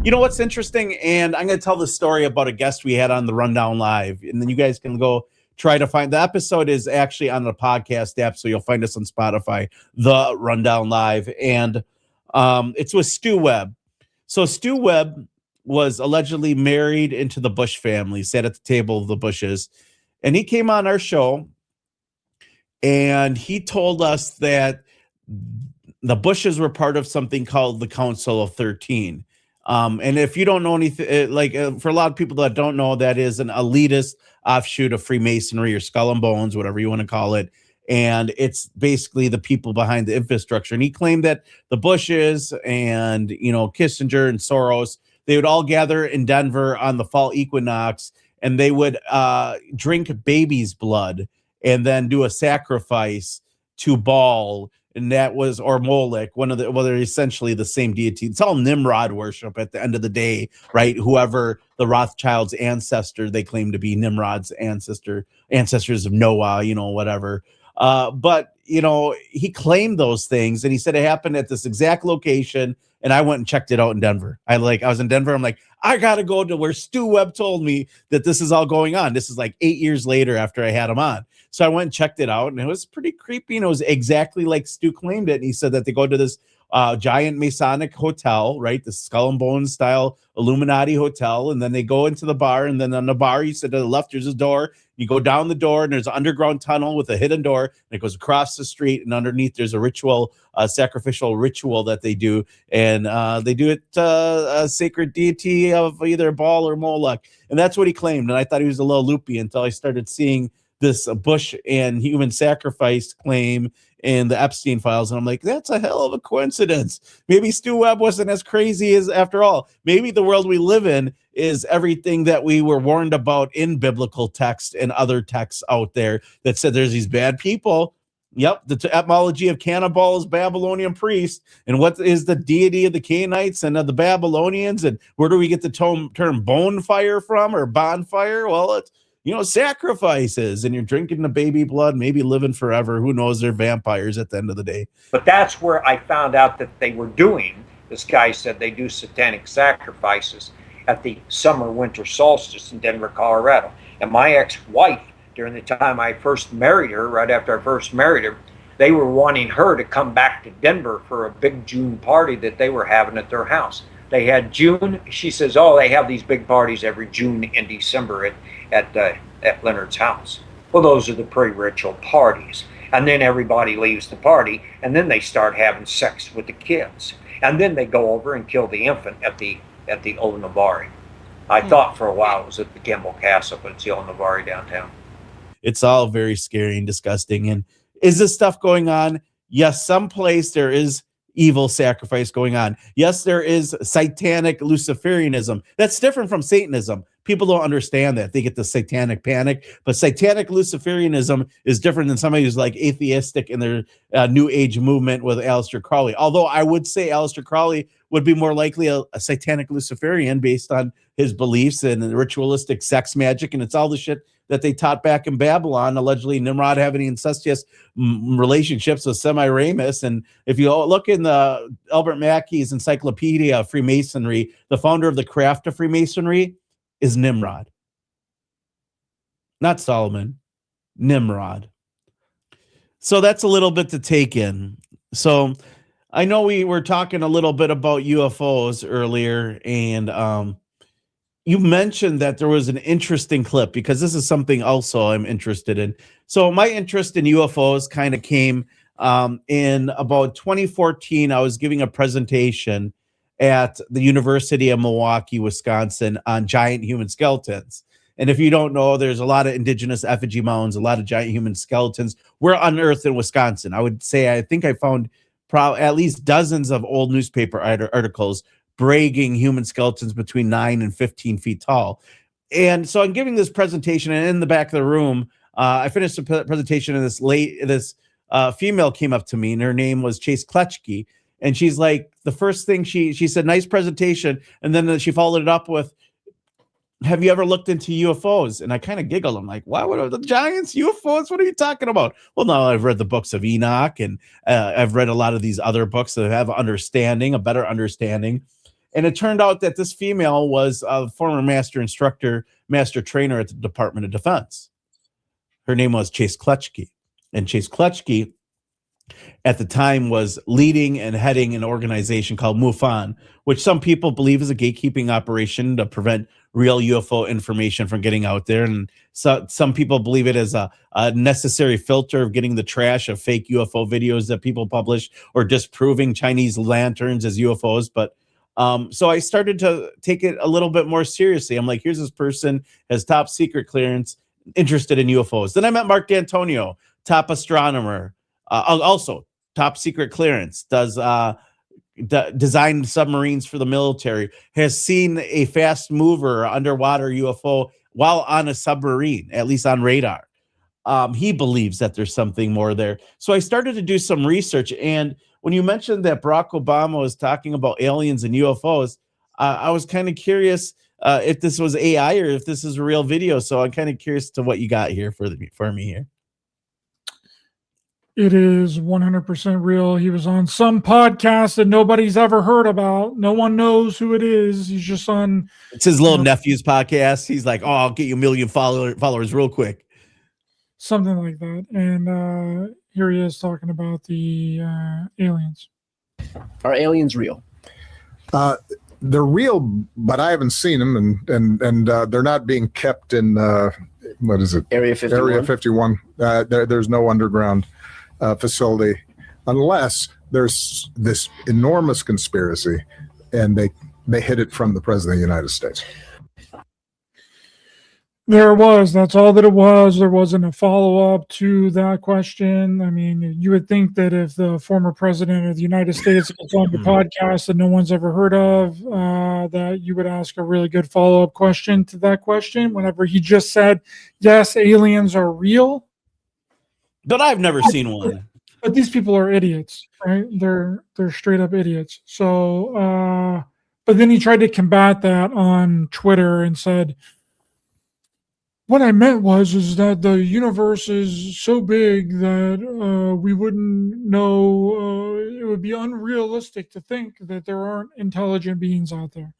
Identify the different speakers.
Speaker 1: You know what's interesting? And I'm going to tell the story about a guest we had on the Rundown Live. And then you guys can go try to find the episode is actually on the podcast app. So you'll find us on Spotify, the Rundown Live. And it's with Stu Webb. So Stu Webb was allegedly married into the Bush family, sat at the table of the Bushes. And he came on our show and he told us that the Bushes were part of something called the Council of 13. And if you don't know anything, for a lot of people that don't know, that is an elitist offshoot of Freemasonry or Skull and Bones, whatever you want to call it. And it's basically the people behind the infrastructure. And he claimed that the Bushes and, Kissinger and Soros, they would all gather in Denver on the fall equinox and they would drink baby's blood and then do a sacrifice to Baal. And that was, or Molech, they're essentially the same deity. It's all Nimrod worship at the end of the day, right? Whoever the Rothschilds' ancestor, they claim to be Nimrod's ancestors of Noah, whatever. But he claimed those things and he said it happened at this exact location. And I went and checked it out in Denver. I was in Denver. I'm like, I got to go to where Stu Webb told me that this is all going on. This is like 8 years later after I had him on. So I went and checked it out and it was pretty creepy. And it was exactly like Stu claimed it. And he said that they go to this giant Masonic hotel, right? The Skull and Bones style Illuminati hotel. And then they go into the bar. And then on the bar, he said to the left, there's a door. You go down the door and there's an underground tunnel with a hidden door. And it goes across the street. And underneath there's a ritual, sacrificial ritual that they do. And they do it a sacred deity of either Baal or Moloch. And that's what he claimed. And I thought he was a little loopy until I started seeing this Bush and human sacrifice claim in the Epstein files. And I'm like, that's a hell of a coincidence. Maybe Stu Webb wasn't as crazy as after all. Maybe the world we live in is everything that we were warned about in biblical text and other texts out there that said there's these bad people. Yep, the etymology of cannibal is Babylonian priest. And what is the deity of the Canaanites and of the Babylonians? And where do we get the term bone fire from or bonfire? Well, it's sacrifices, and you're drinking the baby blood, maybe living forever. Who knows? They're vampires at the end of the day.
Speaker 2: But that's where I found out that they were doing, this guy said they do satanic sacrifices at the summer-winter solstice in Denver, Colorado. And my ex-wife, during the time I first married her, right after I first married her, they were wanting her to come back to Denver for a big June party that they were having at their house. They had June, she says, they have these big parties every June and December at Leonard's house. Well, those are the pre-ritual parties. And then everybody leaves the party, and then they start having sex with the kids. And then they go over and kill the infant at the Old Navarre. I thought for a while it was at the Kimball Castle, but it's the Old Navarre downtown.
Speaker 1: It's all very scary and disgusting. And is this stuff going on? Yes, someplace there is evil sacrifice going on. Yes, there is satanic Luciferianism. That's different from Satanism. People don't understand that. They get the satanic panic, but satanic Luciferianism is different than somebody who's like atheistic in their New Age movement with Aleister Crowley. Although I would say Aleister Crowley would be more likely a satanic Luciferian based on his beliefs and ritualistic sex magic, and it's all the shit that they taught back in Babylon, allegedly Nimrod having incestuous relationships with Semiramis. And if you look in the Albert Mackey's Encyclopedia of Freemasonry, the founder of the craft of Freemasonry is Nimrod. Not Solomon, Nimrod. So that's a little bit to take in. So I know we were talking a little bit about UFOs earlier, and you mentioned that there was an interesting clip, because this is something also I'm interested in. So my interest in UFOs kind of came in about 2014. I was giving a presentation at the University of Milwaukee, Wisconsin, on giant human skeletons. And if you don't know, there's a lot of indigenous effigy mounds, a lot of giant human skeletons were unearthed in Wisconsin. I would say, I think I found at least dozens of old newspaper articles bragging human skeletons between 9 and 15 feet tall. And so I'm giving this presentation, and in the back of the room, I finished the presentation, and this female came up to me, and her name was Chase Kletchke. And she's like, the first thing she said, nice presentation. And then she followed it up with, have you ever looked into UFOs? And I kind of giggled. I'm like, why would the giants, UFOs? What are you talking about? Well, no, I've read the books of Enoch, and I've read a lot of these other books that have a better understanding. And it turned out that this female was a former master trainer at the Department of Defense. Her name was Chase Kletchke. And Chase Kletchke at the time was leading and heading an organization called MUFON, which some people believe is a gatekeeping operation to prevent real UFO information from getting out there. And so some people believe it as a necessary filter of getting the trash of fake UFO videos that people publish or disproving Chinese lanterns as UFOs. But so I started to take it a little bit more seriously. I'm like, here's this person, has top secret clearance, interested in UFOs. Then I met Mark D'Antonio, top astronomer, also top secret clearance, does designed submarines for the military, has seen a fast mover underwater UFO while on a submarine, at least on radar. He believes that there's something more there. So I started to do some research. And when you mentioned that Barack Obama was talking about aliens and UFOs, I was kind of curious if this was AI or if this is a real video. So I'm kind of curious to what you got here for me here.
Speaker 3: It is 100% real. He was on some podcast that nobody's ever heard about. No one knows who it is. He's just on.
Speaker 1: It's his little nephew's podcast. He's like, oh, I'll get you a million followers real quick.
Speaker 3: Something like that. And here he is talking about the aliens.
Speaker 4: Are aliens real?
Speaker 5: They're real, but I haven't seen them, and they're not being kept in what is it?
Speaker 4: Area 51.
Speaker 5: Area 51. There's no underground facility, unless there's this enormous conspiracy, and they hid it from the president of the United States.
Speaker 3: There was. That's all that it was. There wasn't a follow-up to that question. I mean, you would think that if the former president of the United States gets on the podcast that no one's ever heard of, that you would ask a really good follow-up question to that question. Whenever he just said, yes, aliens are real.
Speaker 1: But I've never seen one.
Speaker 3: But these people are idiots, right? They're straight up idiots. So, but then he tried to combat that on Twitter and said, what I meant is that the universe is so big that we wouldn't know. It would be unrealistic to think that there aren't intelligent beings out there.